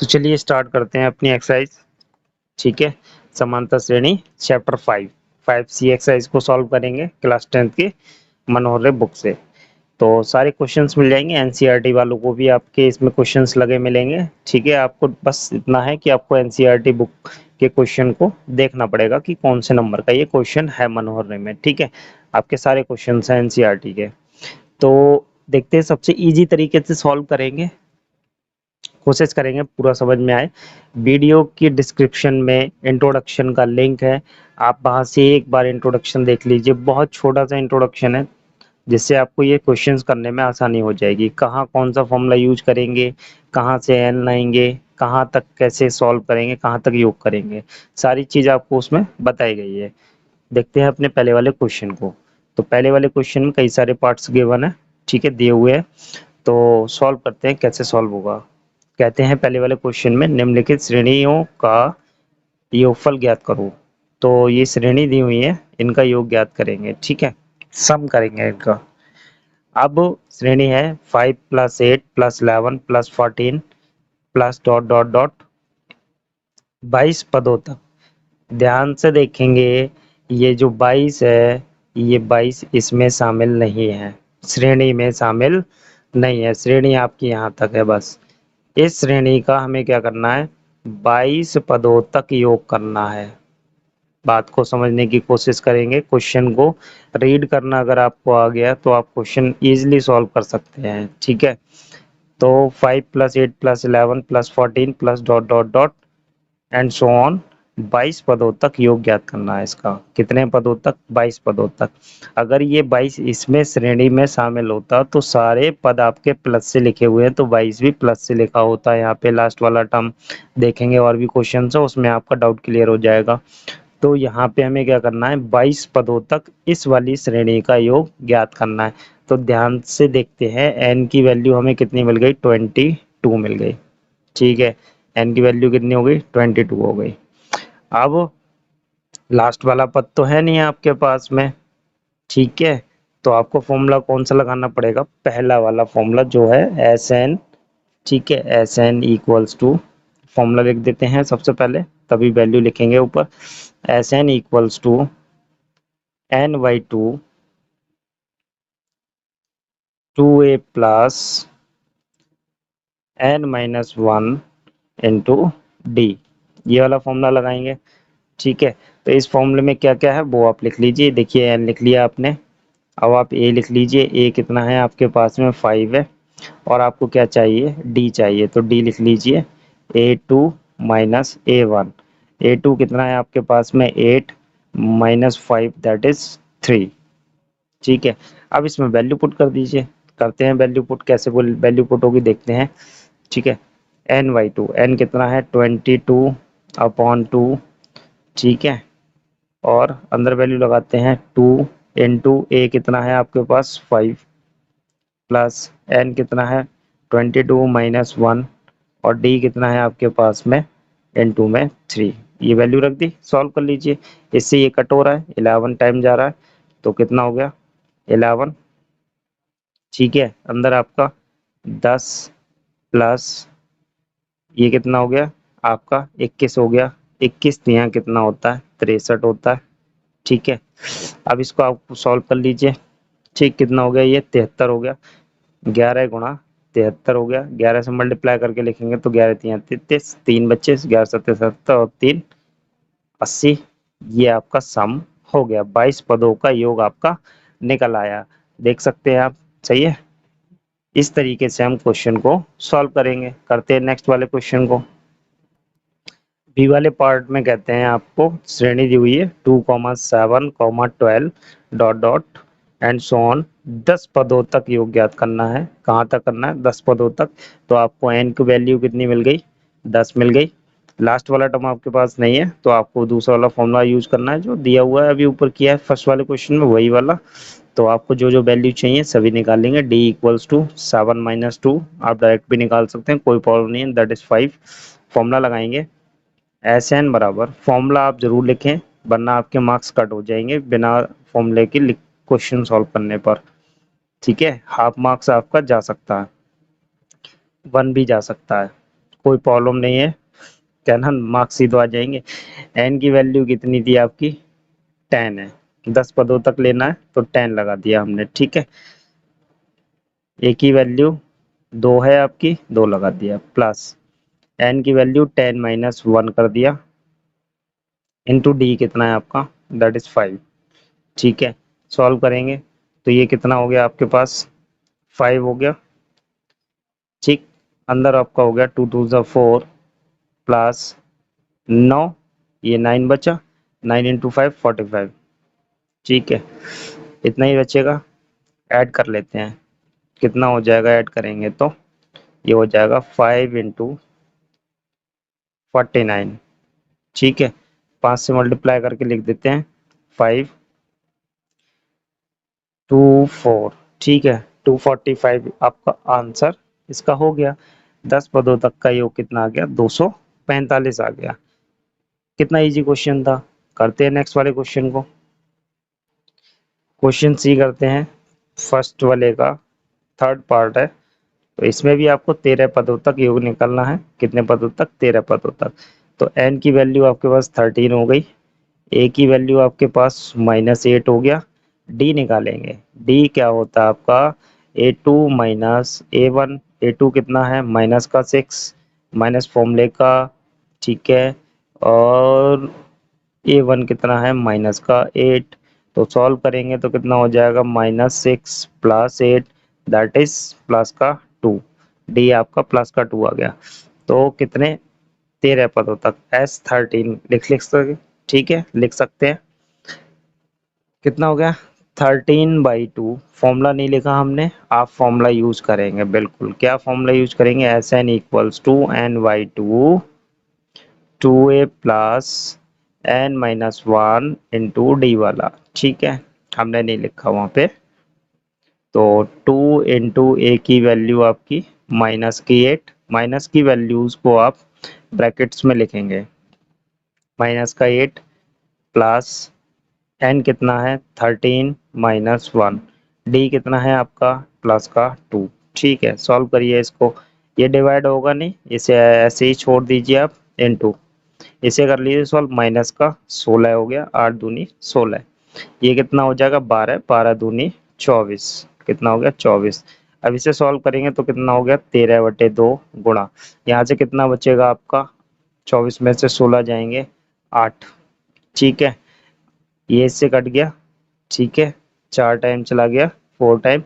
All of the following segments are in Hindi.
तो चलिए स्टार्ट करते हैं अपनी एक्सरसाइज। ठीक है, समांतर श्रेणी चैप्टर 5 सी एक्सरसाइज को सॉल्व करेंगे क्लास 10th के मनोहर रे बुक से। तो सारे क्वेश्चंस मिल जाएंगे, एनसीईआरटी वालों को भी आपके इसमें क्वेश्चंस लगे मिलेंगे। ठीक है, आपको बस इतना है कि आपको एनसीईआरटी बुक के क्वेश्चन को देखना पड़ेगा कि कौन से नंबर का ये क्वेश्चन है मनोहर रे में। ठीक है, आपके सारे क्वेश्चन हैं एनसीईआरटी के। तो देखते हैं, सबसे इजी तरीके से सॉल्व करेंगे, कोशिश करेंगे पूरा समझ में आए। वीडियो की डिस्क्रिप्शन में इंट्रोडक्शन का लिंक है, आप वहां से एक बार इंट्रोडक्शन देख लीजिए। बहुत छोटा सा इंट्रोडक्शन है जिससे आपको ये क्वेश्चंस करने में आसानी हो जाएगी। कहाँ कौन सा फॉर्मूला यूज करेंगे, कहाँ से एन लाएंगे, कहाँ तक कैसे सॉल्व करेंगे, कहाँ तक योग करेंगे, सारी चीज आपको उसमें बताई गई है। देखते हैं अपने पहले वाले क्वेश्चन को। तो पहले वाले क्वेश्चन में कई सारे पार्ट्स गिवन है, ठीक है, दिए हुए हैं। तो सॉल्व करते हैं, कैसे सॉल्व होगा। कहते हैं पहले वाले क्वेश्चन में निम्नलिखित श्रेणियों का योगफल ज्ञात करो। तो ये श्रेणी दी हुई है, इनका योग ज्ञात करेंगे। ठीक है, सम करेंगे इनका। अब श्रेणी है 5 + 8 + 11 + 14 प्लस डॉट डॉट डॉट 22 पदों तक। ध्यान से देखेंगे, ये जो 22 है, ये 22 इसमें शामिल नहीं है, श्रेणी में शामिल नहीं है। श्रेणी आपकी यहाँ तक है बस। इस श्रेणी का हमें क्या करना है, 22 पदों तक योग करना है। बात को समझने की कोशिश करेंगे, क्वेश्चन को रीड करना अगर आपको आ गया तो आप क्वेश्चन इजीली सॉल्व कर सकते हैं। ठीक है, तो 5 + 8 + 11 + 14 plus dot dot dot and so on 22 पदों तक योग ज्ञात करना है। इसका कितने पदों तक, 22 पदों तक। अगर ये 22 इसमें श्रेणी में शामिल होता तो सारे पद आपके प्लस से लिखे हुए हैं, तो 22 भी प्लस से लिखा होता है। यहाँ पे लास्ट वाला टर्म देखेंगे, और भी क्वेश्चन है उसमें आपका डाउट क्लियर हो जाएगा। तो यहाँ पे हमें क्या करना है, 22 पदों तक इस वाली श्रेणी का योग ज्ञात करना है। तो ध्यान से देखते हैं, n की वैल्यू हमें कितनी मिल गई, 22 मिल गई। ठीक है, n की वैल्यू कितनी हो गई, 22 हो गई। अब लास्ट वाला पद तो है नहीं आपके पास में, ठीक है, तो आपको फॉर्मूला कौन सा लगाना पड़ेगा, पहला वाला फॉर्मूला जो है एस एन। ठीक है, S N equals to, formula लिख देते हैं सबसे पहले, तभी वैल्यू लिखेंगे ऊपर। S N equals to n/2 2a plus n-1 into D, ये वाला फॉर्मूला लगाएंगे। ठीक है, तो इस फॉर्मूले में क्या क्या है वो आप लिख लीजिए। देखिए n लिख लिया आपने, अब आप a लिख लीजिए। a कितना है आपके पास में, 5 है, और आपको क्या चाहिए, d चाहिए, तो d लिख लीजिए। a2 माइनस a1, a2 कितना है आपके पास में, 8 माइनस 5 दैट इज 3। ठीक है, अब इसमें वैल्यू पुट कर दीजिए। करते हैं वैल्यू पुट, कैसे बोल वैल्यू पुट होगी देखते हैं। ठीक है, n/2, n कितना है 22/2। ठीक है, और अंदर वैल्यू लगाते हैं 2 इंटू ए कितना है आपके पास 5 प्लस n कितना है 22-1, और d कितना है आपके पास में इंटू में 3। ये वैल्यू रख दी, सॉल्व कर लीजिए। इससे ये कट हो रहा है, 11 टाइम जा रहा है, तो कितना हो गया 11। ठीक है, अंदर आपका 10 प्लस ये कितना हो गया आपका 21 हो गया। 21 यहाँ कितना होता है, 63 होता है। ठीक है, अब इसको आप सॉल्व कर लीजिए। ठीक, कितना हो गया, ये 73 हो गया। 11 गुणा 73 हो गया, 11 से मल्टीप्लाई करके लिखेंगे तो 11 3 33, 3 बच्चे, 11 7 70 और 3 80। ये आपका सम हो गया, 22 पदों का योग आपका निकल आया। देख सकते हैं आप, सही है। इस तरीके से हम क्वेश्चन को सॉल्व करेंगे। करते हैं नेक्स्ट वाले क्वेश्चन को। बी वाले पार्ट में कहते हैं आपको श्रेणी दी हुई है 2,7,12 dot dot and so on 10 पदों तक योग ज्ञात करना है। कहाँ तक करना है, 10 पदों तक। तो आपको n की वैल्यू कितनी मिल गई, 10 मिल गई। लास्ट वाला टर्म आपके पास नहीं है, तो आपको दूसरा वाला फॉर्मूला यूज करना है जो दिया हुआ है, अभी ऊपर किया है फर्स्ट वाले क्वेश्चन में, वही वाला। तो आपको जो जो वैल्यू चाहिए सभी निकाल लेंगे। d इक्वल्स टू 7 - 2, आप डायरेक्ट भी निकाल सकते हैं, कोई प्रॉब्लम नहीं है, दैट इज 5। फॉर्मूला लगाएंगे एस एन बराबर, फॉर्मूला आप जरूर लिखें वरना आपके मार्क्स कट हो जाएंगे बिना फॉर्मूले के क्वेश्चन सॉल्व करने पर। ठीक है, हाफ मार्क्स आपका जा सकता है, 1 भी जा सकता है। कोई प्रॉब्लम नहीं है, क्या ना मार्क्स ही तो आ जाएंगे। एन की वैल्यू कितनी थी आपकी, 10 है, 10 पदों तक लेना है तो 10 लगा दिया हमने, ठीक है। ए की वैल्यू 2 है आपकी, 2 लगा दिया, प्लस एन की वैल्यू 10 माइनस 1 कर दिया, इंटू डी कितना है आपका, दैट इज 5, ठीक है। सॉल्व करेंगे तो ये कितना हो गया आपके पास, 5 हो गया, ठीक। अंदर आपका हो गया 2 2 ज़ा 4 प्लस 9, ये 9 बचा, 9 इंटू 5 45, ठीक है। इतना ही बचेगा, ऐड कर लेते हैं, कितना हो जाएगा ऐड करेंगे तो, ये हो जाएगा 5 इंटू 49, ठीक है। 5 से मल्टीप्लाई करके लिख देते हैं, 5 2 4, ठीक है। 245 आपका आंसर इसका हो गया। 10 पदों तक का योग कितना आ गया, 245 आ गया। कितना इजी क्वेश्चन था। करते हैं नेक्स्ट वाले क्वेश्चन को। क्वेश्चन सी करते हैं, फर्स्ट वाले का थर्ड पार्ट है। तो इसमें भी आपको 13 पदों तक योग निकालना है। कितने पदों तक, 13 पदों तक। तो एन की वैल्यू आपके पास 13 हो गई, ए की वैल्यू आपके पास -8 हो गया, डी निकालेंगे। डी क्या होता है आपका, A2 माइनस A1, A2 कितना है माइनस का 6, माइनस फॉर्मूले का, ठीक है। और A1 कितना है माइनस का 8। तो सॉल्व करेंगे तो कितना हो जाएगा, -6 प्लस 8 दैट इज प्लस का 2, डी आपका प्लस का 2 आ गया। तो कितने, 13 पदों तक, S13 लिख सकते, ठीक है, लिख सकते हैं। कितना हो गया, 13/2। फॉर्मूला नहीं लिखा हमने, आप फॉर्मूला यूज करेंगे बिल्कुल। क्या फॉर्मूला यूज करेंगे, Sn equals to n/2 2a plus n-1 into D वाला, ठीक है। हमने नहीं लिखा वहां पे। तो 2 इंटू ए की वैल्यू आपकी माइनस की 8, माइनस की वैल्यूज को आप ब्रैकेट्स में लिखेंगे, माइनस का 8 प्लस एन कितना है 13 माइनस 1, डी कितना है आपका प्लस का 2, ठीक है। सॉल्व करिए इसको, ये डिवाइड होगा नहीं, इसे ऐसे ही छोड़ दीजिए आप, इनटू इसे कर लीजिए सॉल्व, माइनस का 16 हो गया, 8 दूनी 16, ये कितना हो जाएगा 12, 12 दूनी 24, कितना हो गया 24। अब इसे सॉल्व करेंगे तो कितना हो गया 13/2 गुणा, यहाँ से कितना बचेगा आपका, 24 में से 16 जाएंगे 8, ठीक है। ये इससे कट गया, ठीक है, 4 टाइम चला गया, 4 टाइम,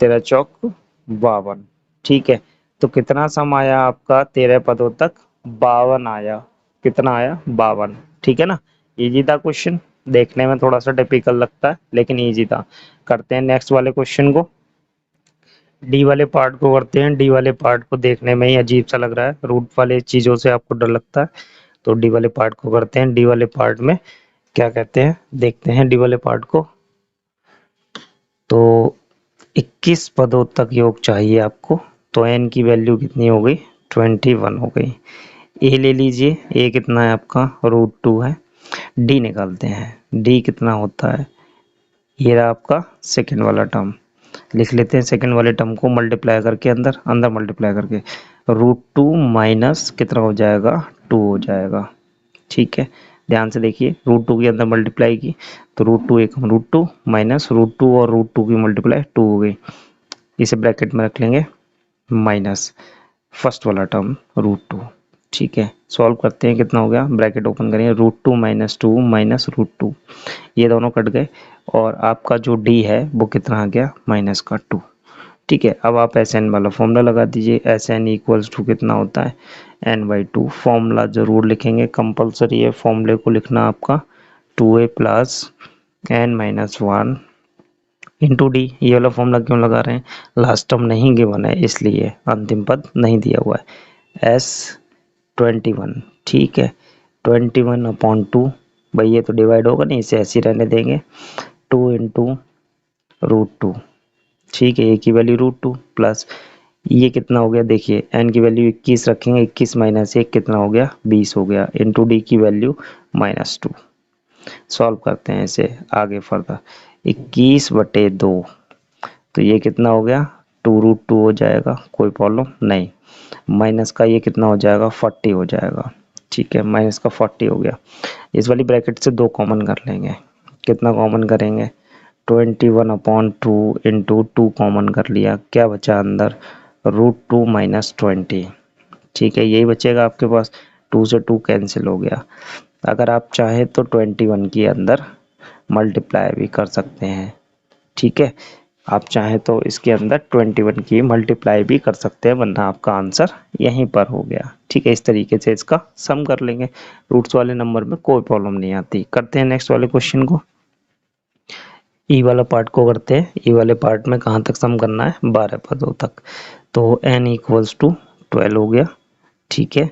13 चौक 52, ठीक है। तो कितना सम आया आपका 13 पदों तक, 52 आया। कितना आया 52, ठीक है ना। इजी था क्वेश्चन, देखने में थोड़ा सा टिपिकल लगता है लेकिन इजी था। करते हैं नेक्स्ट वाले क्वेश्चन को, डी वाले पार्ट को करते हैं। डी वाले पार्ट को देखने में ही अजीब सा लग रहा है, रूट वाले चीजों से आपको डर लगता है, तो डी वाले पार्ट को करते हैं। डी वाले पार्ट में क्या कहते हैं, देखते हैं डी वाले पार्ट को। तो 21 पदों तक योग चाहिए आपको, तो एन की वैल्यू कितनी हो गई, 21 हो गई। ए ले लीजिए, ए कितना है आपका √2 है। डी निकालते हैं, डी कितना होता है, ये रहा आपका सेकेंड वाला टर्म, लिख लेते हैं सेकेंड वाले टर्म को मल्टीप्लाई करके, अंदर अंदर मल्टीप्लाई करके, √2 माइनस कितना हो जाएगा 2 हो जाएगा, ठीक है। ध्यान से देखिए, √2 के अंदर मल्टीप्लाई की तो √2 एक √2 माइनस √2 और √2 की मल्टीप्लाई 2 हो गई, इसे ब्रैकेट में रख लेंगे, माइनस फर्स्ट वाला टर्म √2, ठीक है। सॉल्व करते हैं, कितना हो गया, ब्रैकेट ओपन करेंगे, √2 माइनस 2 माइनस √2, ये दोनों कट गए, और आपका जो डी है वो कितना आ गया माइनस का 2, ठीक है। अब आप Sn वाला फॉर्मूला लगा दीजिए, Sn इक्वल्स टू कितना होता है n/2, फॉर्मूला जरूर लिखेंगे, कंपलसरी है फॉर्मूले को लिखना आपका, 2a plus n-1 into D. ये वाला फॉर्मूला क्यों लगा रहे हैं, लास्ट टर्म नहीं गिवन है इसलिए, अंतिम पद नहीं दिया हुआ है, S21, ठीक है। 21/2, भाई ये तो डिवाइड होगा नहीं, इसे ऐसे ही रहने देंगे, 2 इंटू √2, ठीक है। ए की वैल्यू √2 प्लस ये कितना हो गया, देखिए एन की वैल्यू 21 रखेंगे, 21 माइनस 1 कितना हो गया 20 हो गया, इंटू डी की वैल्यू -2। सॉल्व करते हैं इसे आगे फर्दर, 21/2, तो ये कितना हो गया 2√2 हो जाएगा, कोई प्रॉब्लम नहीं। माइनस का ये कितना हो जाएगा, 40 हो जाएगा। ठीक है, माइनस का 40 हो गया। इस वाली ब्रैकेट से 2 कॉमन कर लेंगे। कितना कॉमन करेंगे, 21/2 इंटू 2 कॉमन कर लिया, क्या बचा अंदर, √2 माइनस 20। ठीक है, यही बचेगा आपके पास। 2 से 2 कैंसिल हो गया। अगर आप चाहे तो 21 के अंदर मल्टीप्लाई भी कर सकते हैं। ठीक है, आप चाहें तो इसके अंदर 21 की मल्टीप्लाई भी कर सकते हैं, वरना आपका आंसर यहीं पर हो गया। ठीक है, इस तरीके से इसका सम कर लेंगे। रूट्स वाले नंबर में कोई प्रॉब्लम नहीं आती। करते हैं नेक्स्ट वाले क्वेश्चन को। ई वाला पार्ट को करते हैं। ई वाले पार्ट में कहाँ तक सम करना है, 12 पदों तक। तो n इक्वल्स टू 12 हो गया। ठीक है,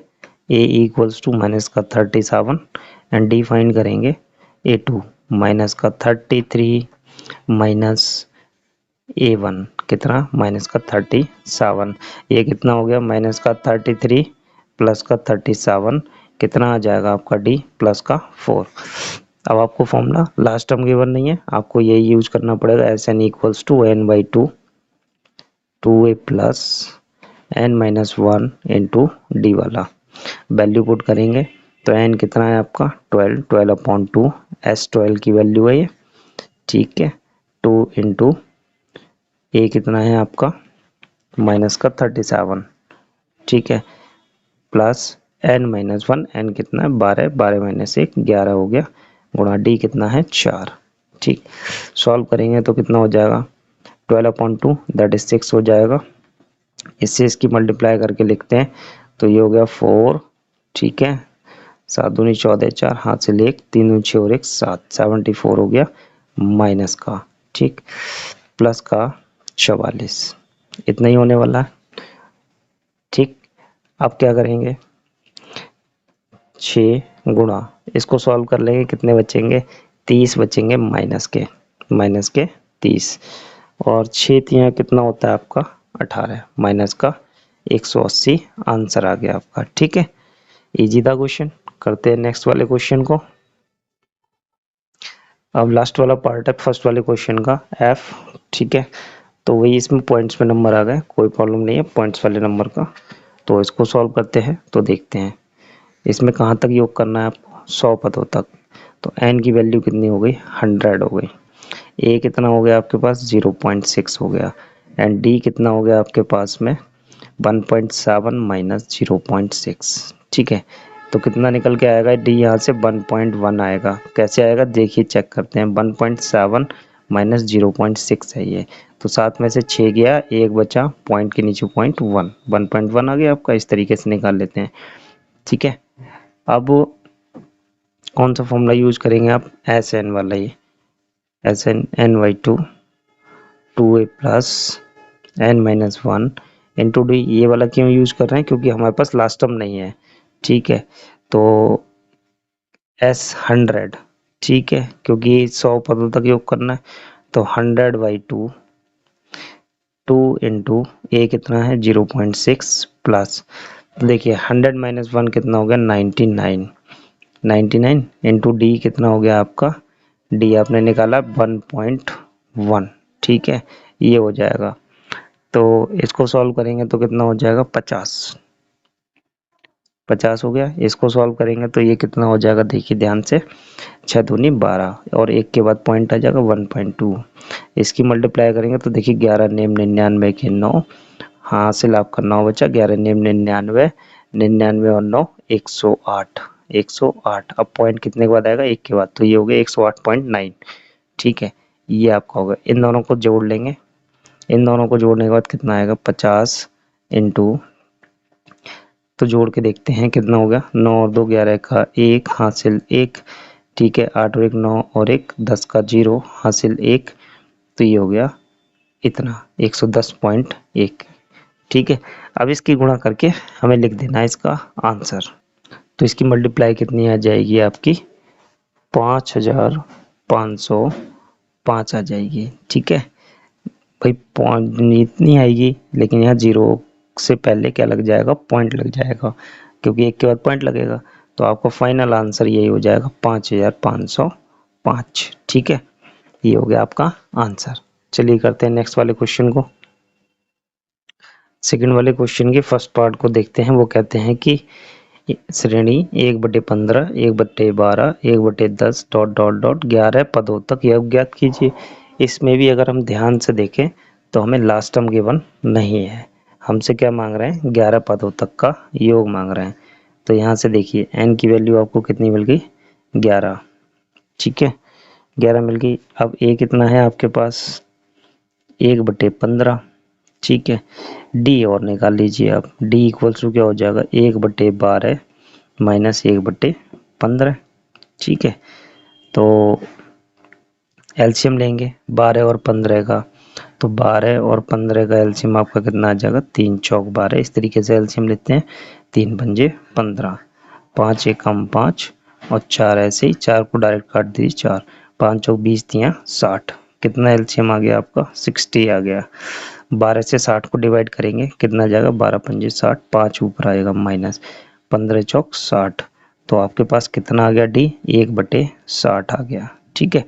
a इक्वल्स टू माइनस का 37 एंड डी फाइंड करेंगे। a2 माइनस का 33 माइनस a1 कितना, माइनस का 37। ये कितना हो गया, माइनस का 33 प्लस का 37 कितना आ जाएगा आपका d प्लस का 4। अब आपको फॉर्मूला लास्ट टर्म गिवन नहीं है, आपको यही यूज करना पड़ेगा। S N equals to n by 2 2a plus n minus 1 into D वाला वैल्यू पुट करेंगे। तो n कितना है आपका 12/2 S12 की वैल्यू है ये। ठीक है, 2 इंटू a कितना है आपका माइनस का 37। ठीक है, प्लस n माइनस 1, n कितना है 12, 12 माइनस 1 11 हो गया, गुणा d कितना है 4। ठीक, सॉल्व करेंगे तो कितना हो जाएगा, 12/2 दैट इज 6 हो जाएगा। इससे इसकी मल्टीप्लाई करके लिखते हैं तो ये हो गया 4। ठीक है, 7 दूनी 14, 4 हाथ से ले 3 दूनी 6 और 1 7, 74 हो गया माइनस का। ठीक, प्लस का 44, इतना ही होने वाला है। ठीक, अब क्या करेंगे, 6 गुणा, इसको सॉल्व कर लेंगे, कितने बचेंगे 30 बचेंगे माइनस के 30, और 6 तिया कितना होता है आपका 18 माइनस का 180 आंसर आ गया आपका। ठीक है, इजी था क्वेश्चन। करते हैं नेक्स्ट वाले क्वेश्चन को। अब लास्ट वाला पार्ट है फर्स्ट वाले क्वेश्चन का, एफ। ठीक है, तो वही इसमें पॉइंट्स में नंबर आ गए, कोई प्रॉब्लम नहीं है पॉइंट्स वाले नंबर का। तो इसको सॉल्व करते हैं तो देखते हैं इसमें कहाँ तक योग करना है आपको, 100 पदों तक। तो n की वैल्यू कितनी हो गई, 100 हो गई। a कितना हो गया आपके पास, 0.6 हो गया। एंड d कितना हो गया आपके पास में, 1.7 माइनस 0.6। ठीक है, तो कितना निकल के आएगा, d यहाँ से 1.1 आएगा। कैसे आएगा देखिए, चेक करते हैं। 1.7 माइनस 0.6 है ये, तो 7 में से 6 गया, 1 बचा, पॉइंट के नीचे 0.1, 1.1 आ गया आपका। इस तरीके से निकाल लेते हैं। ठीक है, अब कौन सा फॉर्मूला यूज करेंगे आप, एस एन वाला, ये S N N by 2 2a plus n minus 1 into D. ये वाला क्यों यूज कर रहे हैं, क्योंकि हमारे पास लास्ट टर्म नहीं है। ठीक है, तो s 100। ठीक है, क्योंकि 100 पदों तक योग करना है, तो 100 बाई 2 2 इंटू ए कितना है 0.6 प्लस, देखिए 100 माइनस 1 कितना हो गया 99, 99 इंटू डी कितना हो गया आपका, डी आपने निकाला 1.1। ठीक है, ये हो जाएगा। तो इसको सॉल्व करेंगे तो कितना हो जाएगा 50 हो गया। इसको सॉल्व करेंगे तो ये कितना हो जाएगा, देखिए ध्यान से, 6 दूनी 12 और 1 के बाद पॉइंट आ जाएगा 1.2। इसकी मल्टीप्लाई करेंगे तो देखिए 11 नेम 99 के 9, हासिल आपका 9 बचा, 11 नेम 99, 99 और 9 108, 108। अब पॉइंट कितने के बाद आएगा, 1 के बाद, तो ये हो गया 108.9। ठीक है, ये आपका होगा। इन दोनों को जोड़ लेंगे, इन दोनों को जोड़ने के बाद कितना आएगा 50 इंटू, तो जोड़ के देखते हैं कितना हो गया, 9 और 2 11 का 1 हासिल 1। ठीक है, 8 और 1 9 और 1 10 का 0 हासिल 1, तो ये हो गया इतना 110.1। ठीक है, अब इसकी गुणा करके हमें लिख देना है इसका आंसर। तो इसकी मल्टीप्लाई कितनी आ जाएगी आपकी, 5505 आ जाएगी। ठीक है भाई, पॉइंट इतनी आएगी, लेकिन यहाँ 0 से पहले क्या लग जाएगा, पॉइंट लग जाएगा, क्योंकि 1 के बाद पॉइंट लगेगा। तो आपका फाइनल आंसर यही हो जाएगा 5505। ठीक है, ये हो गया आपका आंसर। चलिए करते हैं नेक्स्ट वाले क्वेश्चन को। सेकंड वाले क्वेश्चन के फर्स्ट पार्ट को देखते हैं। वो कहते हैं कि श्रेणी 1/15, 1/12, 1/10 डॉट डॉट डॉट 11 पदों तक योग ज्ञात कीजिए। इसमें भी अगर हम ध्यान से देखें तो हमें लास्ट टर्म गिवन नहीं है, हमसे क्या मांग रहे हैं, 11 पदों तक का योग मांग रहे हैं। तो यहाँ से देखिए n की वैल्यू आपको कितनी मिल गई, 11। ठीक है, 11 मिल गई। अब a कितना है आपके पास, 1/15। ठीक है, डी और निकाल लीजिए आप। डी इक्वल्स टू क्या हो जाएगा, 1/12 माइनस 1/15। ठीक है, तो एलसीएम लेंगे 12 और 15 का, तो 12 और 15 का एलसीएम आपका कितना आ जाएगा, 3 चौक 12। इस तरीके से एलसीएम लेते हैं, 3 पंजे 15, 5 एकम 5 और 4 ऐसे ही, 4 को डायरेक्ट काट दीजिए, 4 5 चौक 20 तियां 60। कितना एलसीएम आ गया आपका, 60 आ गया। 12 से 60 को डिवाइड करेंगे, कितना जाएगा, 12 पंजे 60, 5 ऊपर आएगा माइनस 15 चौक 60। तो आपके पास कितना आ गया, डी 1/60 आ गया। ठीक है,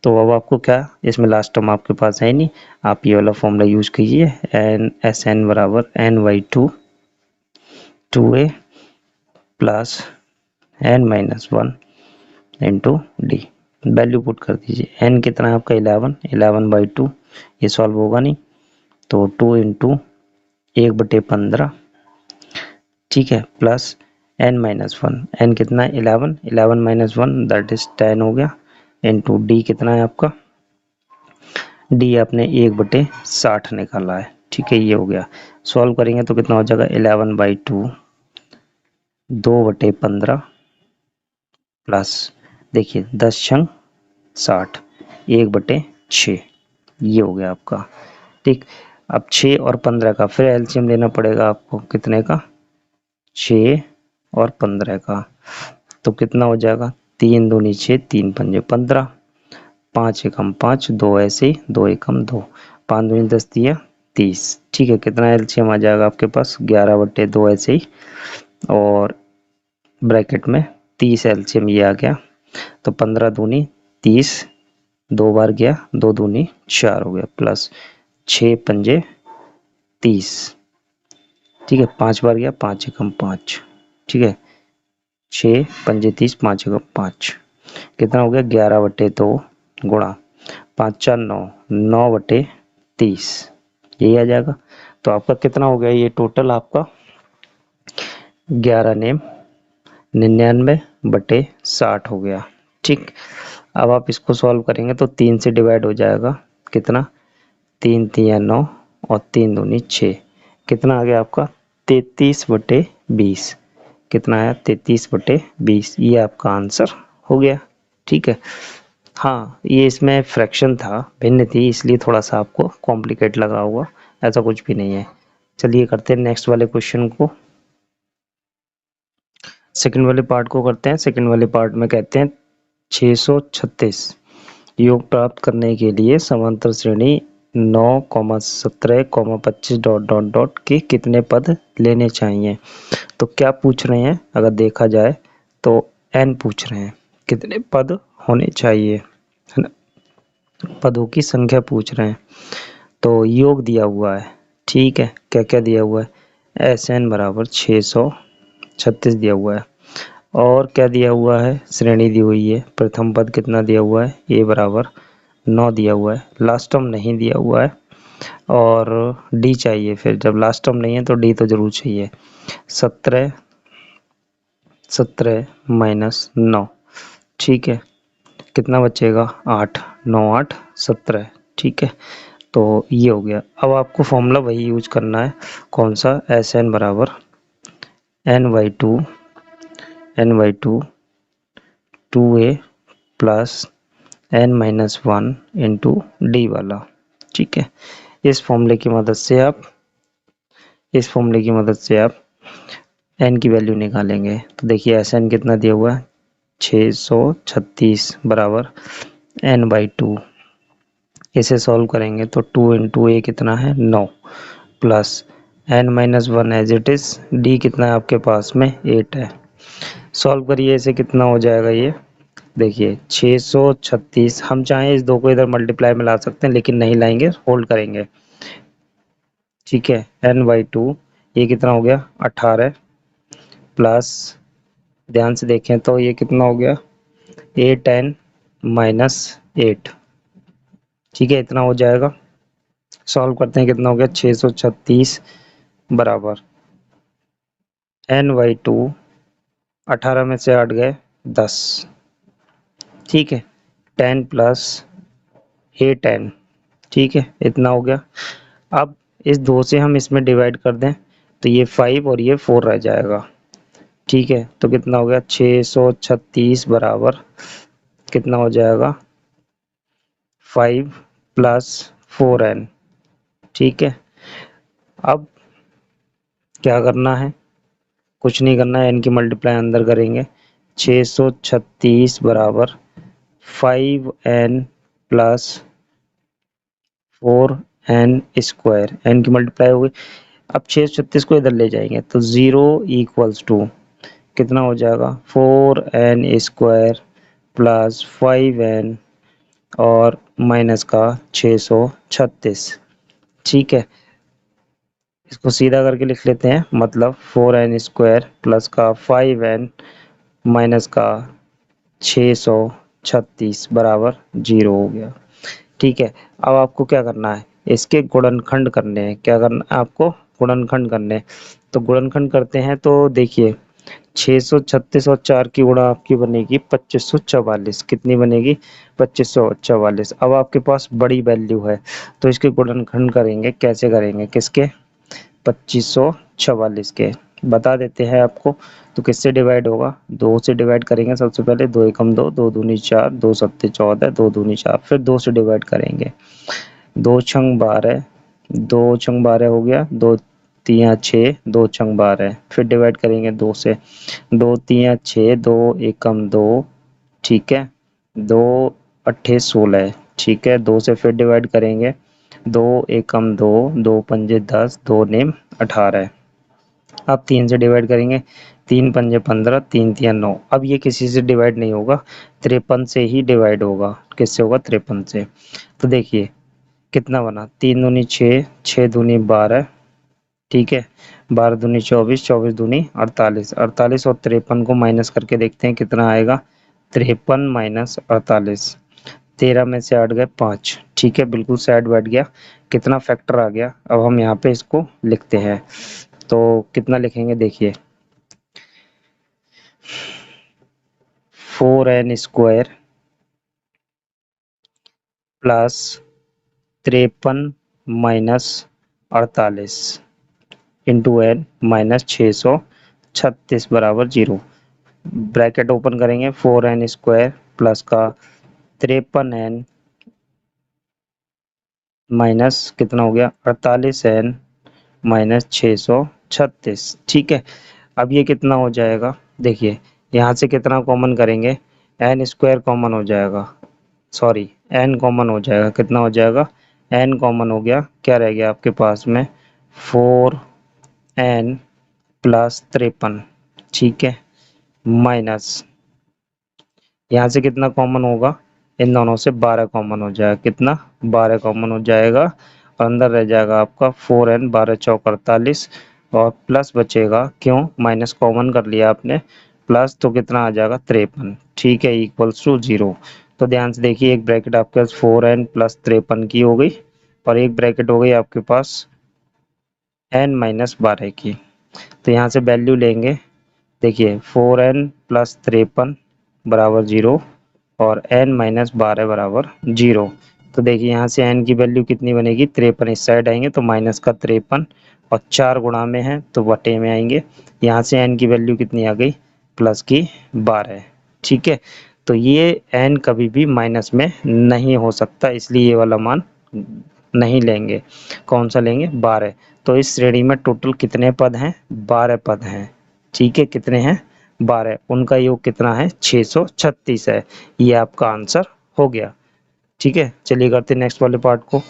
तो अब आपको क्या, इसमें लास्ट टर्म आपके पास है नहीं, आप ये वाला फॉर्मूला यूज कीजिए, एन एस एन बराबर n/2 2a plus n-1 into D. Value put कर दीजिए, n कितना है आपका 11, 11/2, ये सॉल्व होगा नहीं, तो 2 इंटू 1/15। ठीक है, प्लस n-1, n कितना है 11, 11-1 दैट इज 10 हो गया, इंटू डी कितना है आपका, डी आपने 1/60 निकाला है। ठीक है, ये हो गया। सॉल्व करेंगे तो कितना हो जाएगा, 11/2 2/15 प्लस देखिए 10 छंग 60 1/6, ये हो गया आपका। ठीक, अब 6 और 15 का फिर एलसीएम लेना पड़ेगा आपको, कितने का, 6 और 15 का, तो कितना हो जाएगा, 3 दूनी 6, 3 पंजे 15, 5 एकम 5, 2 ऐसे ही, 2 एकम 2, 5 दूनी 10 दिया 30। ठीक है, कितना एलसीएम आ जाएगा आपके पास, 11/2 ऐसे ही, और ब्रैकेट में 30 एलसीएम ये आ गया, तो 15 दूनी 30, 2 बार गया, 2 दूनी 4 हो गया, प्लस 6 पंजे 30। ठीक है, 5 बार गया, 5 एकम 5। ठीक है, 6 पंजे 30, 5 एकम 5, कितना हो गया, 11/2 गुणा 5 4 9, 9/30, यही आ जाएगा। तो आपका कितना हो गया, ये टोटल आपका 11 नेम 99/60 हो गया। ठीक, अब आप इसको सॉल्व करेंगे तो 3 से डिवाइड हो जाएगा, कितना, 3 तिया 9 और 3 दूनी 6, कितना आ गया आपका 33/20। कितना आया, 33/20, ये आपका आंसर हो गया। ठीक है, हाँ ये इसमें फ्रैक्शन था, भिन्न थी, इसलिए थोड़ा सा आपको कॉम्प्लिकेट लगा होगा, ऐसा कुछ भी नहीं है। चलिए करते हैं नेक्स्ट वाले क्वेश्चन को, सेकंड वाले पार्ट को करते हैं। सेकंड वाले पार्ट में कहते हैं 636 योग प्राप्त करने के लिए समांतर श्रेणी 9, 17, 25 डॉट डॉट डॉट के कितने पद लेने चाहिए। तो क्या पूछ रहे हैं, अगर देखा जाए तो n पूछ रहे हैं, कितने पद होने चाहिए, है ना, पदों की संख्या पूछ रहे हैं। तो योग दिया हुआ है, ठीक है, क्या क्या दिया हुआ है, Sn बराबर 636 दिया हुआ है, और क्या दिया हुआ है, श्रेणी दी हुई है, प्रथम पद कितना दिया हुआ है, a बराबर 9 दिया हुआ है, लास्ट टर्म नहीं दिया हुआ है, और d चाहिए, फिर जब लास्ट टर्म नहीं है तो d तो जरूर चाहिए। 17 माइनस 9, ठीक है, कितना बचेगा, 8, 9 8 17। ठीक है, तो ये हो गया। अब आपको फॉर्मूला वही यूज करना है, कौन सा, Sn बराबर n/2 2a plus n-1 into D वाला। ठीक है, इस फॉर्मूले की मदद से आप n की वैल्यू निकालेंगे। तो देखिए Sn कितना दिया हुआ है, 636 बराबर n/2, इसे सॉल्व करेंगे तो 2 इंटू a कितना है 9, plus n-1 as it is, d कितना है आपके पास में 8 है। सॉल्व करिए, इसे कितना हो जाएगा, ये देखिए 636, हम चाहें इस दो को इधर मल्टीप्लाई में ला सकते हैं लेकिन नहीं लाएंगे, होल्ड करेंगे। ठीक है, n/2 ये कितना हो गया 18 प्लस, ध्यान से देखें तो ये कितना हो गया 8n माइनस 8। ठीक है, इतना हो जाएगा। सॉल्व करते हैं, कितना हो गया 636 बराबर n/2, 18 में से 8 गए 10। ठीक है, 10 प्लस 8n, ठीक है इतना हो गया। अब इस 2 से हम इसमें डिवाइड कर दें तो ये 5 और ये 4 रह जाएगा। ठीक है, तो कितना हो गया 636 बराबर कितना हो जाएगा 5 प्लस 4n। ठीक है, अब क्या करना है, कुछ नहीं करना है, n की मल्टीप्लाई अंदर करेंगे। 636 बराबर 5n plus 4n square, n की मल्टीप्लाई हो गई। अब 636 को इधर ले जाएंगे तो 0 इक्वल्स टू कितना हो जाएगा 4n स्क्वायर प्लस 5n और माइनस का 636। ठीक है, इसको सीधा करके लिख लेते हैं, मतलब 4n स्क्वायर प्लस का 5n माइनस का 636 बराबर 0 हो गया। ठीक है, अब आपको क्या करना है, इसके गुणनखंड करने हैं। क्या करना है आपको, गुणनखंड करने हैं। तो गुणनखंड करते हैं तो देखिए 636 और 4 की गुणा आपकी बनेगी 2544। कितनी बनेगी 2544। अब आपके पास बड़ी वैल्यू है तो इसके गुणनखंड करेंगे, कैसे करेंगे, किसके 2544 के बता देते हैं आपको। तो किससे डिवाइड होगा, 2 से डिवाइड करेंगे सबसे पहले, 2 एकम 2, 2 दूनी 4, 2 सत्ते 14, 2 दूनी 4, फिर 2 से डिवाइड करेंगे, 2 छंग 12, 2 छंग 12 हो गया, 2 तिया 6, 2 छंग 12, फिर डिवाइड करेंगे 2 से, 2 तिया 6, 2 एकम 2, ठीक है, 2 अट्ठे 16, ठीक है, 2 से फिर डिवाइड करेंगे, 2 एकम 2, 2 पंजे 10, 2 नेम 18। अब 3 से डिवाइड करेंगे, 3 पंजे 15, 3 तिया 9। अब ये किसी से डिवाइड नहीं होगा, 53 से ही डिवाइड होगा। किससे होगा 53 से। तो देखिए कितना बना, 3 दूनी 6, 6 दूनी 12, ठीक है, 12 दूनी 24, 24 दूनी 48, 48 और 53 को माइनस करके देखते हैं कितना आएगा, 53 माइनस 48, 13 में से 8 गए 5। ठीक है, बिल्कुल साइड बैठ गया, कितना फैक्टर आ गया। अब हम यहाँ पे इसको लिखते हैं, तो कितना लिखेंगे देखिए 4n square plus 53 minus 48 into N minus 636 बराबर 0। ब्रैकेट ओपन करेंगे, 4n स्क्वायर प्लस का 53n माइनस कितना हो गया 48n माइनस 636। ठीक है, अब ये कितना हो जाएगा, देखिए यहाँ से कितना कॉमन करेंगे, एन स्क्वायर कॉमन हो जाएगा, सॉरी एन कॉमन हो जाएगा, कितना हो जाएगा एन कॉमन हो गया, क्या रह गया आपके पास में 4n प्लस 53। ठीक है, माइनस यहाँ से कितना कॉमन होगा, इन दोनों से 12 कॉमन हो जाएगा, कितना 12 कॉमन हो जाएगा और अंदर रह जाएगा आपका 4n, 12 चौक 48 और प्लस बचेगा, क्यों माइनस कॉमन कर लिया आपने, प्लस तो कितना आ जाएगा 53। ठीक है, इक्वल्स टू 0। तो ध्यान से देखिए, एक ब्रैकेट आपके पास 4n प्लस 53 की हो गई और एक ब्रैकेट हो गई आपके पास n माइनस 12 की। तो यहाँ से वैल्यू लेंगे, देखिए 4n प्लस 53 बराबर 0 और n माइनस 12 बराबर 0। तो देखिए यहाँ से n की वैल्यू कितनी बनेगी, 53 इस साइड आएंगे तो माइनस का 53 और 4 गुणा में है तो बटे में आएंगे। यहाँ से n की वैल्यू कितनी आ गई, प्लस की 12। ठीक है, तो ये n कभी भी माइनस में नहीं हो सकता, इसलिए ये वाला मान नहीं लेंगे। कौन सा लेंगे, 12। तो इस श्रेणी में टोटल कितने पद हैं, 12 पद हैं। ठीक है, कितने हैं 12, उनका योग कितना है 636 है। ये आपका आंसर हो गया। ठीक है, चलिए करते हैं नेक्स्ट वाले पार्ट को।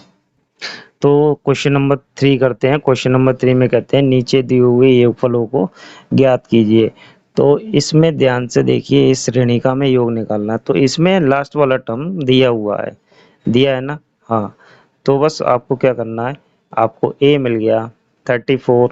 तो क्वेश्चन नंबर 3 करते हैं। क्वेश्चन नंबर 3 में कहते हैं नीचे दिए हुए योगफलों को ज्ञात कीजिए। तो इसमें ध्यान से देखिए, इस श्रेणी का में योग निकालना है। तो इसमें लास्ट वाला टर्म दिया हुआ है, दिया है ना, हाँ। तो बस आपको क्या करना है, आपको ए मिल गया 34,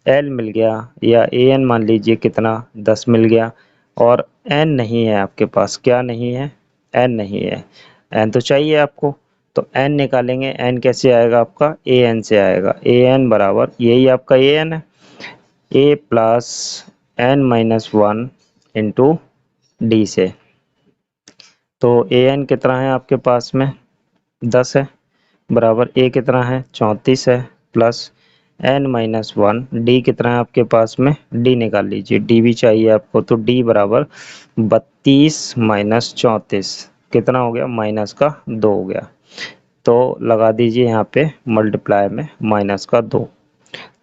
एल मिल गया या ए एन मान लीजिए कितना 10 मिल गया, और एन नहीं है आपके पास, क्या नहीं है, एन नहीं है, एन तो चाहिए आपको, तो एन निकालेंगे, एन कैसे आएगा आपका, ए एन से आएगा, ए एन बराबर यही आपका ए एन है, A plus N minus one into D से। तो ए एन कितना है आपके पास में 10 है, बराबर ए कितना है 34 है, plus N minus one, D कितना है आपके पास में, डी निकाल लीजिए, डी भी चाहिए आपको, तो डी बराबर 32 माइनस 34 कितना हो गया, माइनस का 2 हो गया। तो लगा दीजिए यहाँ पे मल्टीप्लाई में माइनस का 2,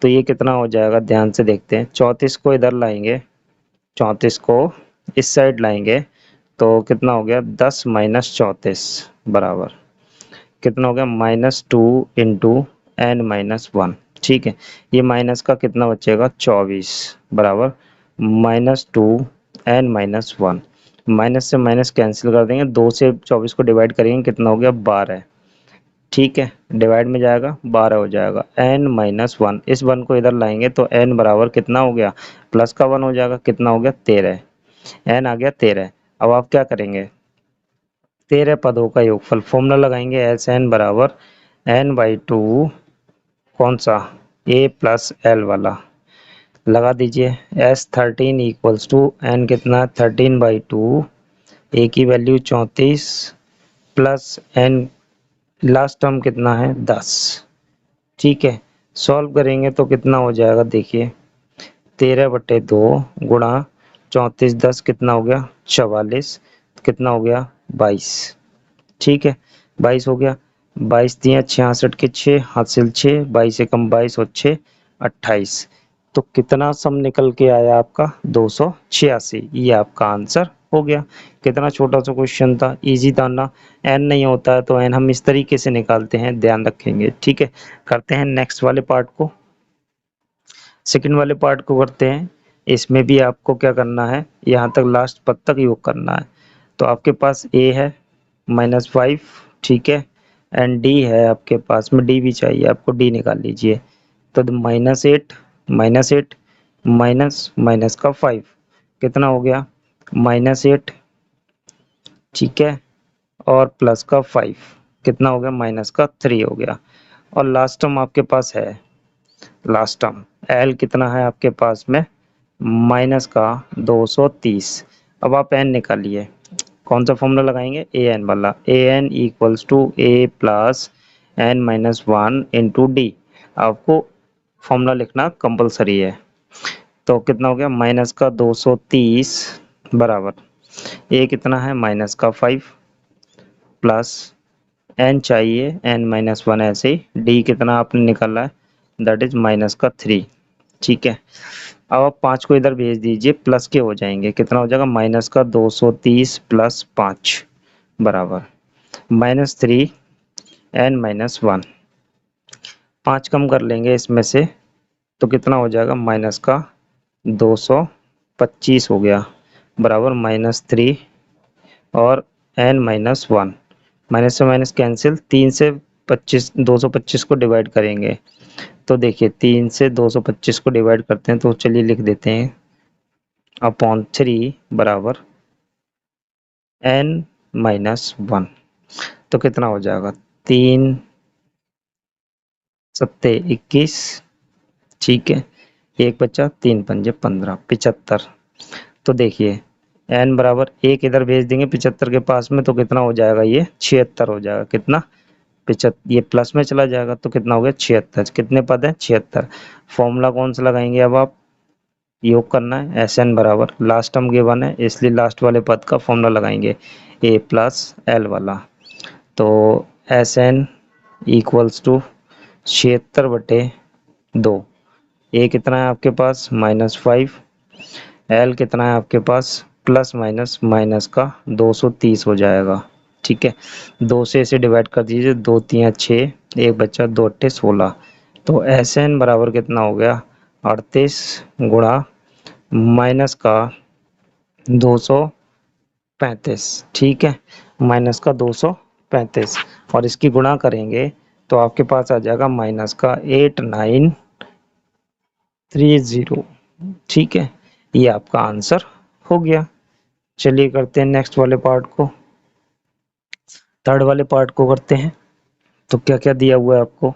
तो ये कितना हो जाएगा, ध्यान से देखते हैं, 34 को इधर लाएंगे, 34 को इस साइड लाएंगे, तो कितना हो गया 10 माइनस 34 बराबर कितना हो गया, -2 इंटू एन माइनस वन। ठीक है, ये माइनस का कितना बचेगा 24 बराबर -2 एन माइनस वन, माइनस से माइनस कैंसिल कर देंगे, 2 से 24 को डिवाइड करेंगे कितना हो गया 12। ठीक है, डिवाइड में जाएगा 12 हो जाएगा, एन माइनस वन, इस वन को इधर लाएंगे तो एन बराबर कितना हो गया, प्लस का 1 हो जाएगा, कितना हो गया 13, एन आ गया 13। अब आप क्या करेंगे, 13 पदों का योगफल, फॉर्मूला लगाएंगे एस एन बराबर एन बाई टू, कौन सा, ए प्लस एल वाला लगा दीजिए, एस 13 इक्वल्स टू एन कितना 13 बाई टू, ए की वैल्यू 34 प्लस एन लास्ट टर्म कितना है 10। ठीक है, सॉल्व करेंगे तो कितना हो जाएगा, देखिए 13/2 गुणा 34 10 कितना हो गया 44, कितना हो गया 22। ठीक है, 22 हो गया, 22 दिया 66 के 6 हासिल 6, 22 से कम 22 और 6 28, तो कितना सम निकल के आया आपका 286, ये आपका आंसर हो गया। कितना छोटा सा क्वेश्चन था, इजी था ना, एन नहीं होता है तो एन हम इस तरीके से निकालते हैं, ध्यान रखेंगे। ठीक है, करते हैं नेक्स्ट वाले पार्ट को, सेकंड वाले पार्ट को करते हैं। इसमें भी आपको क्या करना है, यहाँ तक लास्ट पद तक योग करना है। तो आपके पास ए है -5, ठीक है, एंड डी है आपके पास में, डी भी चाहिए आपको, डी निकाल लीजिए, तो -8 -8 माइनस माइनस का 5 कितना हो गया -8, ठीक है, और प्लस का 5 कितना हो गया माइनस का 3 हो गया, और लास्ट टर्म आपके पास है, लास्ट टर्म एल कितना है आपके पास में माइनस का 230। अब आप एन निकालिए, कौन सा फॉर्मूला लगाएंगे, ए एन वाला, A N equals to A plus N minus one into D, आपको फॉर्मूला लिखना कंपलसरी है। तो कितना हो गया माइनस का 230 बराबर ए कितना है माइनस का 5 प्लस एन चाहिए एन माइनस वन, ऐसे ही डी कितना आपने निकाला है दैट इज माइनस का 3। ठीक है, अब आप 5 को इधर भेज दीजिए, प्लस के हो जाएंगे, कितना हो जाएगा माइनस का 230 प्लस 5 बराबर -3 एन माइनस वन, 5 कम कर लेंगे इसमें से तो कितना हो जाएगा माइनस का 225 हो गया बराबर -3 और एन माइनस वन, माइनस से माइनस कैंसिल, 3 से 25 225 को डिवाइड करेंगे, तो देखिए 3 से 225 को डिवाइड करते हैं, तो चलिए लिख देते हैं अपॉन 3 बराबर एन माइनस वन, तो कितना हो जाएगा 3 सत्ते 21, ठीक है, एक बचा 3 पंजे 15 75। तो देखिए एन बराबर एक इधर भेज देंगे 75 के पास में, तो कितना हो जाएगा ये 76 हो जाएगा, कितना 75, ये प्लस में चला जाएगा तो कितना हो गया 76, कितने पद है 76। फॉर्मूला कौन सा लगाएंगे, अब आप योग करना है, एस एन बराबर लास्ट टर्म गिवन है इसलिए लास्ट वाले पद का फॉर्मूला लगाएंगे ए प्लस एल वाला, तो एस एन इक्वल्स टू 76/2, ए कितना है आपके पास -5, एल कितना है आपके पास प्लस माइनस माइनस का 230 हो जाएगा। ठीक है, 2 से इसे डिवाइड कर दीजिए, 2 3 6, एक बच्चा 2 8 16, तो एस एन बराबर कितना हो गया 38 गुणा माइनस का 235, ठीक है, माइनस का 235 और इसकी गुणा करेंगे तो आपके पास आ जाएगा माइनस का 8930। ठीक है, ये आपका आंसर हो गया। चलिए करते हैं नेक्स्ट वाले पार्ट को, थर्ड वाले पार्ट को करते हैं। तो क्या क्या दिया हुआ है आपको,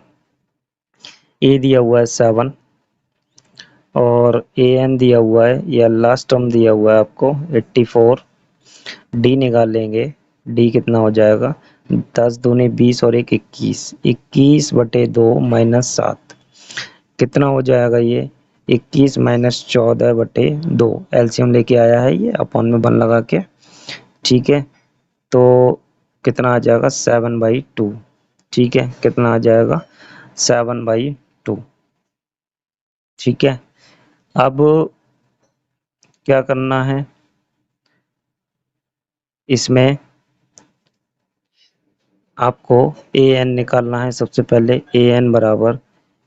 ए दिया हुआ है 7 और ए एन दिया हुआ है, या लास्ट टर्म दिया हुआ है आपको 84। डी निकाल लेंगे, डी कितना हो जाएगा, 10 दूनी 20 और 1 21, 21/2 माइनस 7 कितना हो जाएगा ये, 21 माइनस 14/2। एलसीएम लेके आया है ये अपॉन में 1 लगा के। ठीक है, तो कितना आ जाएगा 7/2। ठीक है, कितना आ जाएगा 7/2। ठीक है, अब क्या करना है, इसमें आपको ए एन निकालना है। सबसे पहले ए एन बराबर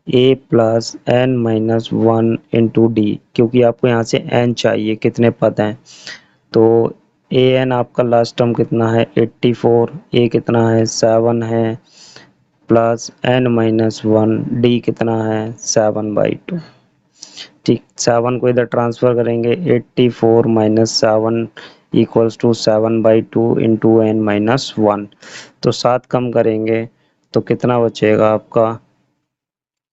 A plus N minus 1 into D, क्योंकि आपको यहाँ से एन चाहिए, कितने पद हैं। तो ए एन आपका लास्ट टर्म कितना है 84, ए कितना है 7 है, प्लस एन माइनस 1, डी कितना है 7/2। ठीक, 7 को इधर ट्रांसफर करेंगे, 84 minus 7 equals to 7/2 into N minus 1। तो 7 कम करेंगे तो कितना बचेगा आपका,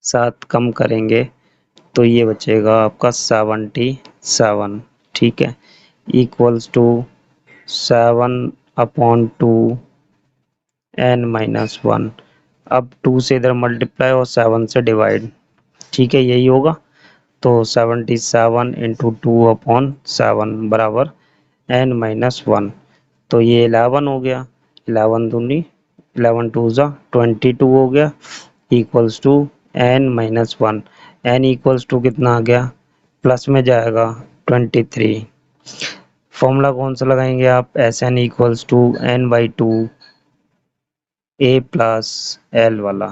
7 कम करेंगे तो ये बचेगा आपका 77। ठीक है, इक्वल्स टू 7/2 एन माइनस 1। अब 2 से इधर मल्टीप्लाई और 7 से डिवाइड। ठीक है, यही होगा। तो 77 इंटू 2/7 बराबर एन माइनस 1। तो ये 11 हो गया, 11 दूनी 11 टू ज़ा 22 हो गया, equals to N minus 1। N equals to कितना आ गया, प्लस में जाएगा 23। फॉर्मूला कौन सा लगाएंगे आप, S N equals to n/2 A plus L वाला।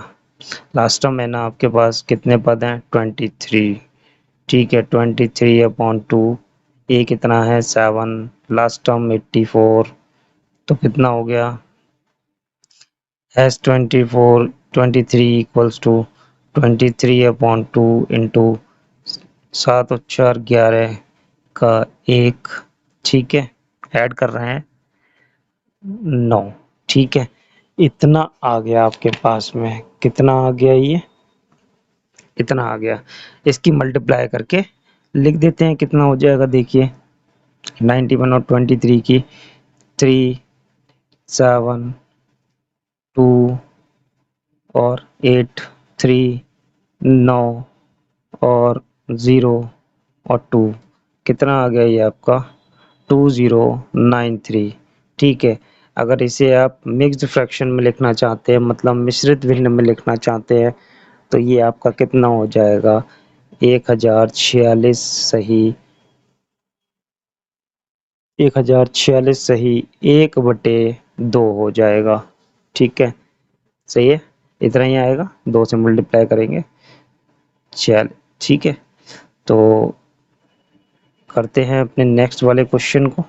लास्ट टर्म है ना आपके पास, कितने पद हैं 23। ठीक है, 23/2, ए कितना है 7, लास्ट टर्म 84। तो कितना हो गया, एस 23 इक्वल्स टू 23/2 इंटू 7 और 4 11 का 1। ठीक है, ऐड कर रहे हैं 9। ठीक है, इतना आ गया आपके पास में, कितना आ गया ये, इतना आ गया। इसकी मल्टीप्लाई करके लिख देते हैं, कितना हो जाएगा देखिए, 91 और 23 की 3 7 2 और 8 3 9 और 0 और 2, कितना आ गया ये आपका 2093। ठीक है, अगर इसे आप मिक्स्ड फ्रैक्शन में लिखना चाहते हैं, मतलब मिश्रित भिन्न में लिखना चाहते हैं, तो ये आपका कितना हो जाएगा 1046 सही, 1046 सही 1/2 हो जाएगा। ठीक है, सही है, इतना ही आएगा, 2 से मल्टीप्लाई करेंगे। चल ठीक है, तो करते हैं अपने नेक्स्ट वाले क्वेश्चन को।